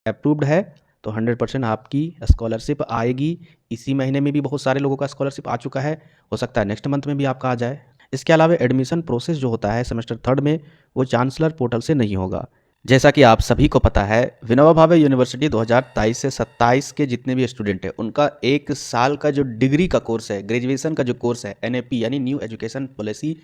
Approved है तो 100% आपकी स्कॉलरशिप आएगी। इसी महीने में भी बहुत सारे लोगों का स्कॉलरशिप आ चुका है, हो सकता है नेक्स्ट मंथ में भी आपका आ जाए। इसके अलावा एडमिशन प्रोसेस जो होता है सेमेस्टर थर्ड में वो चांसलर पोर्टल से नहीं होगा। जैसा कि आप सभी को पता है, विनोबा भावे यूनिवर्सिटी 2023 से 27 के जितने भी स्टूडेंट हैं उनका एक साल का जो डिग्री का कोर्स है, ग्रेजुएशन का जो कोर्स है, एनएपी यानी न्यू एजुकेशन पॉलिसी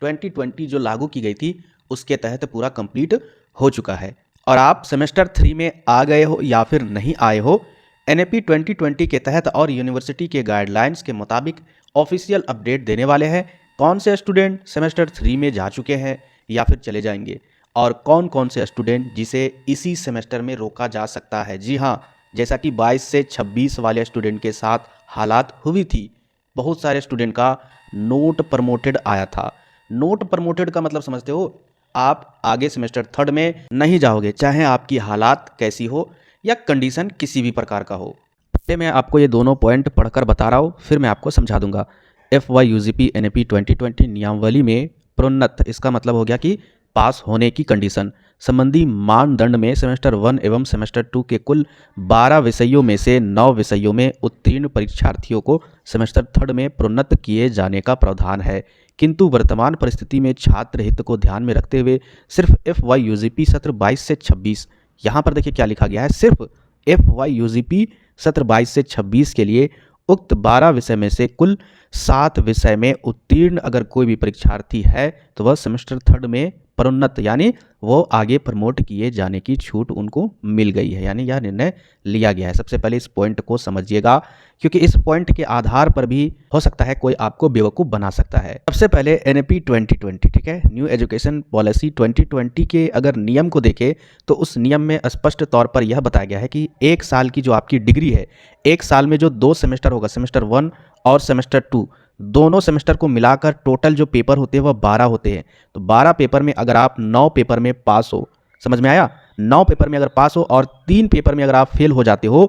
2020 जो लागू की गई थी उसके तहत पूरा कंप्लीट हो चुका है। और आप सेमेस्टर 3 में आ गए हो या फिर नहीं आए हो, एनएपी 2020 के तहत और यूनिवर्सिटी के गाइडलाइंस के मुताबिक ऑफिशियल अपडेट देने वाले हैं कौन से स्टूडेंट सेमेस्टर 3 में जा चुके हैं या फिर चले जाएंगे, और कौन कौन से स्टूडेंट जिसे इसी सेमेस्टर में रोका जा सकता है। जी हाँ, जैसा कि 22 से 26 वाले स्टूडेंट के साथ हालात हुई थी। बहुत सारे स्टूडेंट का नोट प्रमोटेड आया था। नोट प्रमोटेड का मतलब समझते हो, आप आगे सेमेस्टर थर्ड में नहीं जाओगे चाहे आपकी हालात कैसी हो या कंडीशन किसी भी प्रकार का हो। पहले मैं आपको ये दोनों पॉइंट पढ़कर बता रहा हूँ, फिर मैं आपको समझा दूंगा। FYUGP NAP 2020 नियमावली में प्रोन्नत, इसका मतलब हो गया कि पास होने की कंडीशन संबंधी मानदंड में सेमेस्टर 1 एवं सेमेस्टर 2 के कुल 12 विषयों में से 9 विषयों में उत्तीर्ण परीक्षार्थियों को सेमेस्टर थर्ड में प्रोन्नत किए जाने का प्रावधान है। किंतु वर्तमान परिस्थिति में छात्र हित को ध्यान में रखते हुए सिर्फ FYUGP सत्र 22 से 26, यहाँ पर देखिए क्या लिखा गया है, सिर्फ FYUGP सत्र 22 से 26 के लिए उक्त 12 विषय में से कुल 7 विषय में उत्तीर्ण अगर कोई भी परीक्षार्थी है तो वह सेमेस्टर थर्ड में प्रोन्नत यानी वो आगे प्रमोट किए जाने की छूट उनको मिल गई है, यानी यह निर्णय लिया गया है। सबसे पहले इस पॉइंट को समझिएगा, क्योंकि इस पॉइंट के आधार पर भी हो सकता है कोई आपको बेवकूफ़ बना सकता है। सबसे पहले NAP 2020, ठीक है, न्यू एजुकेशन पॉलिसी 2020 के अगर नियम को देखें तो उस नियम में स्पष्ट तौर पर यह बताया गया है कि एक साल की जो आपकी डिग्री है, एक साल में जो 2 सेमेस्टर होगा, सेमेस्टर 1 और सेमेस्टर 2, दोनों सेमेस्टर को मिलाकर टोटल जो पेपर होते हैं वह 12 होते हैं। तो 12 पेपर में अगर आप 9 पेपर में पास हो, समझ में आया, 9 पेपर में अगर पास हो और 3 पेपर में अगर आप फेल हो जाते हो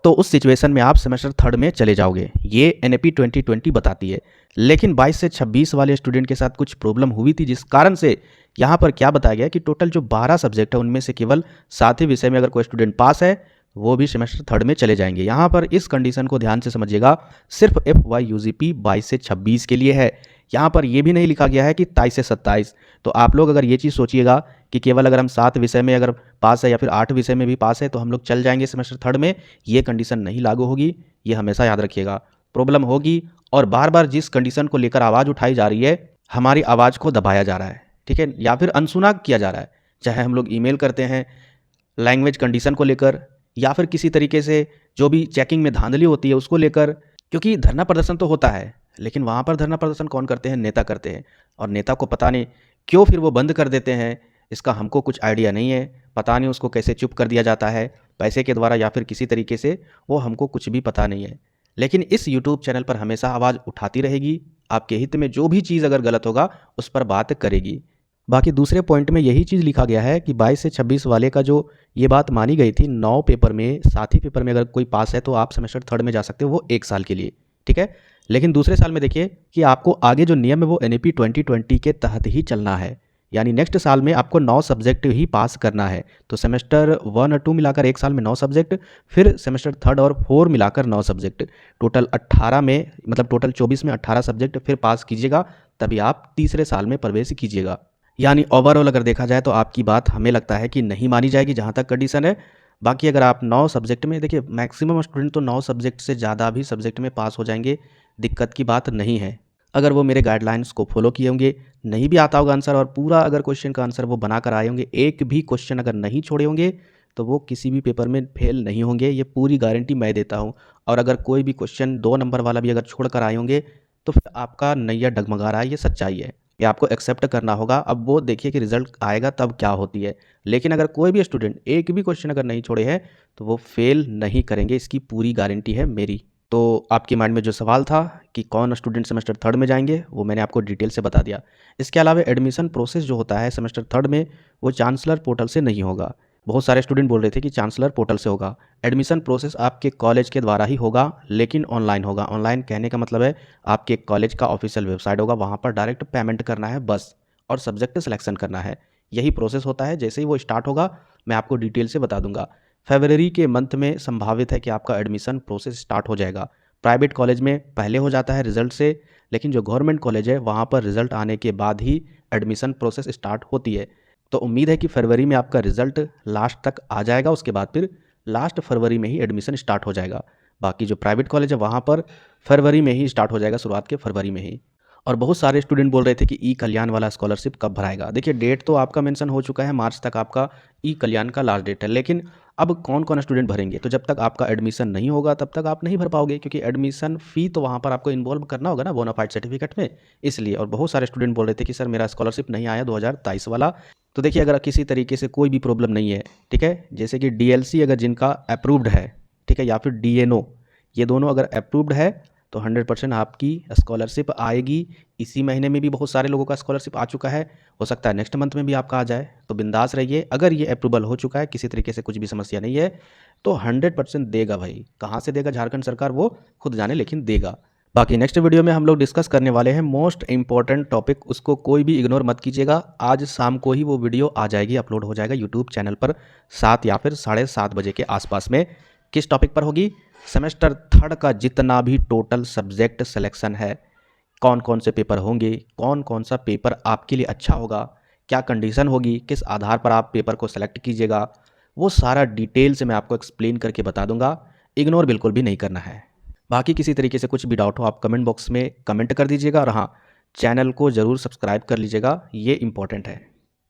तो उस सिचुएशन में आप सेमेस्टर थर्ड में चले जाओगे, ये NAP 2020 बताती है। लेकिन 22 से 26 वाले स्टूडेंट के साथ कुछ प्रॉब्लम हुई थी, जिस कारण से यहाँ पर क्या बताया गया कि टोटल जो 12 सब्जेक्ट है उनमें से केवल 7 ही विषय में अगर कोई स्टूडेंट पास है वो भी सेमेस्टर थर्ड में चले जाएंगे। यहाँ पर इस कंडीशन को ध्यान से समझिएगा, सिर्फ FYUGP 22 से 26 के लिए है। यहाँ पर यह भी नहीं लिखा गया है कि 23 से 27। तो आप लोग अगर ये चीज़ सोचिएगा कि केवल अगर हम 7 विषय में अगर पास है या फिर 8 विषय में भी पास है तो हम लोग चल जाएंगे सेमेस्टर थर्ड में, ये कंडीशन नहीं लागू होगी, ये हमेशा याद रखिएगा। प्रॉब्लम होगी, और बार बार जिस कंडीशन को लेकर आवाज़ उठाई जा रही है, हमारी आवाज़ को दबाया जा रहा है, ठीक है, या फिर अनसुना किया जा रहा है। चाहे हम लोग ईमेल करते हैं लैंग्वेज कंडीशन को लेकर या फिर किसी तरीके से जो भी चेकिंग में धांधली होती है उसको लेकर, क्योंकि धरना प्रदर्शन तो होता है लेकिन वहाँ पर धरना प्रदर्शन कौन करते हैं, नेता करते हैं, और नेता को पता नहीं क्यों फिर वो बंद कर देते हैं, इसका हमको कुछ आइडिया नहीं है। पता नहीं उसको कैसे चुप कर दिया जाता है, पैसे के द्वारा या फिर किसी तरीके से, वो हमको कुछ भी पता नहीं है। लेकिन इस यूट्यूब चैनल पर हमेशा आवाज़ उठाती रहेगी, आपके हित में जो भी चीज़ अगर गलत होगा उस पर बात करेगी। बाकी दूसरे पॉइंट में यही चीज़ लिखा गया है कि 22 से 26 वाले का जो ये बात मानी गई थी, 9 पेपर में 7 ही पेपर में अगर कोई पास है तो आप सेमेस्टर थर्ड में जा सकते हो, वो 1 साल के लिए, ठीक है। लेकिन दूसरे साल में देखिए कि आपको आगे जो नियम है वो NAP 2020 के तहत ही चलना है, यानी नेक्स्ट साल में आपको 9 सब्जेक्ट ही पास करना है। तो सेमेस्टर 1 और 2 मिलाकर 1 साल में 9 सब्जेक्ट, फिर सेमेस्टर थर्ड और 4 मिलाकर 9 सब्जेक्ट, टोटल 18 में, मतलब टोटल 24 में 18 सब्जेक्ट फिर पास कीजिएगा, तभी आप तीसरे साल में प्रवेश कीजिएगा। यानी ओवरऑल अगर देखा जाए तो आपकी बात हमें लगता है कि नहीं मानी जाएगी जहाँ तक कंडीशन है। बाकी अगर आप 9 सब्जेक्ट में, देखिए मैक्सिमम स्टूडेंट तो 9 सब्जेक्ट से ज़्यादा भी सब्जेक्ट में पास हो जाएंगे, दिक्कत की बात नहीं है अगर वो मेरे गाइडलाइंस को फॉलो किए होंगे। नहीं भी आता होगा आंसर और पूरा अगर क्वेश्चन का आंसर वो बनाकर आए होंगे, एक भी क्वेश्चन अगर नहीं छोड़े होंगे तो वो किसी भी पेपर में फेल नहीं होंगे, ये पूरी गारंटी मैं देता हूँ। और अगर कोई भी क्वेश्चन 2 नंबर वाला भी अगर छोड़ कर आए होंगे तो फिर आपका नैया डगमगा रहा है, ये सच्चाई है, ये आपको एक्सेप्ट करना होगा। अब वो देखिए कि रिजल्ट आएगा तब क्या होती है। लेकिन अगर कोई भी स्टूडेंट एक भी क्वेश्चन अगर नहीं छोड़े हैं तो वो फेल नहीं करेंगे, इसकी पूरी गारंटी है मेरी। तो आपके माइंड में जो सवाल था कि कौन स्टूडेंट सेमेस्टर थर्ड में जाएंगे, वो मैंने आपको डिटेल से बता दिया। इसके अलावा एडमिशन प्रोसेस जो होता है सेमेस्टर थर्ड में वो चांसलर पोर्टल से नहीं होगा। बहुत सारे स्टूडेंट बोल रहे थे कि चांसलर पोर्टल से होगा। एडमिशन प्रोसेस आपके कॉलेज के द्वारा ही होगा, लेकिन ऑनलाइन होगा। ऑनलाइन कहने का मतलब है आपके कॉलेज का ऑफिशियल वेबसाइट होगा, वहाँ पर डायरेक्ट पेमेंट करना है बस, और सब्जेक्ट सिलेक्शन करना है। यही प्रोसेस होता है। जैसे ही वो स्टार्ट होगा मैं आपको डिटेल से बता दूंगा। फरवरी के मंथ में संभावित है कि आपका एडमिशन प्रोसेस स्टार्ट हो जाएगा। प्राइवेट कॉलेज में पहले हो जाता है रिजल्ट से, लेकिन जो गवर्नमेंट कॉलेज है वहाँ पर रिजल्ट आने के बाद ही एडमिशन प्रोसेस स्टार्ट होती है। तो उम्मीद है कि फरवरी में आपका रिजल्ट लास्ट तक आ जाएगा, उसके बाद फिर लास्ट फरवरी में ही एडमिशन स्टार्ट हो जाएगा। बाकी जो प्राइवेट कॉलेज है वहाँ पर फरवरी में ही स्टार्ट हो जाएगा, शुरुआत के फरवरी में ही। और बहुत सारे स्टूडेंट बोल रहे थे कि ई कल्याण वाला स्कॉलरशिप कब भराएगा। देखिए डेट तो आपका मेंशन हो चुका है, मार्च तक आपका ई कल्याण का लास्ट डेट है, लेकिन अब कौन कौन स्टूडेंट भरेंगे? तो जब तक आपका एडमिशन नहीं होगा तब तक आप नहीं भर पाओगे, क्योंकि एडमिशन फ़ी तो वहाँ पर आपको इन्वॉल्व करना होगा ना बोनाफाइड सर्टिफिकेट में, इसलिए। और बहुत सारे स्टूडेंट बोल रहे थे कि सर मेरा स्कॉलरशिप नहीं आया 2023 वाला। तो देखिए अगर किसी तरीके से कोई भी प्रॉब्लम नहीं है, ठीक है, जैसे कि डीएलसी अगर जिनका अप्रूव्ड है, ठीक है, या फिर डीएनओ, ये दोनों अगर अप्रूव्ड है तो 100% आपकी स्कॉलरशिप आएगी। इसी महीने में भी बहुत सारे लोगों का स्कॉलरशिप आ चुका है, हो सकता है नेक्स्ट मंथ में भी आपका आ जाए। तो बिंदास रहिए, अगर ये अप्रूवल हो चुका है, किसी तरीके से कुछ भी समस्या नहीं है, तो 100% देगा भाई। कहाँ से देगा झारखंड सरकार वो खुद जाने, लेकिन देगा। बाकी नेक्स्ट वीडियो में हम लोग डिस्कस करने वाले हैं मोस्ट इंपॉर्टेंट टॉपिक, उसको कोई भी इग्नोर मत कीजिएगा। आज शाम को ही वो वीडियो आ जाएगी, अपलोड हो जाएगा यूट्यूब चैनल पर 7 या फिर 7:30 बजे के आसपास में। किस टॉपिक पर होगी? सेमेस्टर थर्ड का जितना भी टोटल सब्जेक्ट सिलेक्शन है, कौन कौन से पेपर होंगे, कौन कौन सा पेपर आपके लिए अच्छा होगा, क्या कंडीशन होगी, किस आधार पर आप पेपर को सेलेक्ट कीजिएगा, वो सारा डिटेल से मैं आपको एक्सप्लेन करके बता दूंगा। इग्नोर बिल्कुल भी नहीं करना है। बाकी किसी तरीके से कुछ भी डाउट हो आप कमेंट बॉक्स में कमेंट कर दीजिएगा, और हाँ, चैनल को ज़रूर सब्सक्राइब कर लीजिएगा, ये इंपॉर्टेंट है।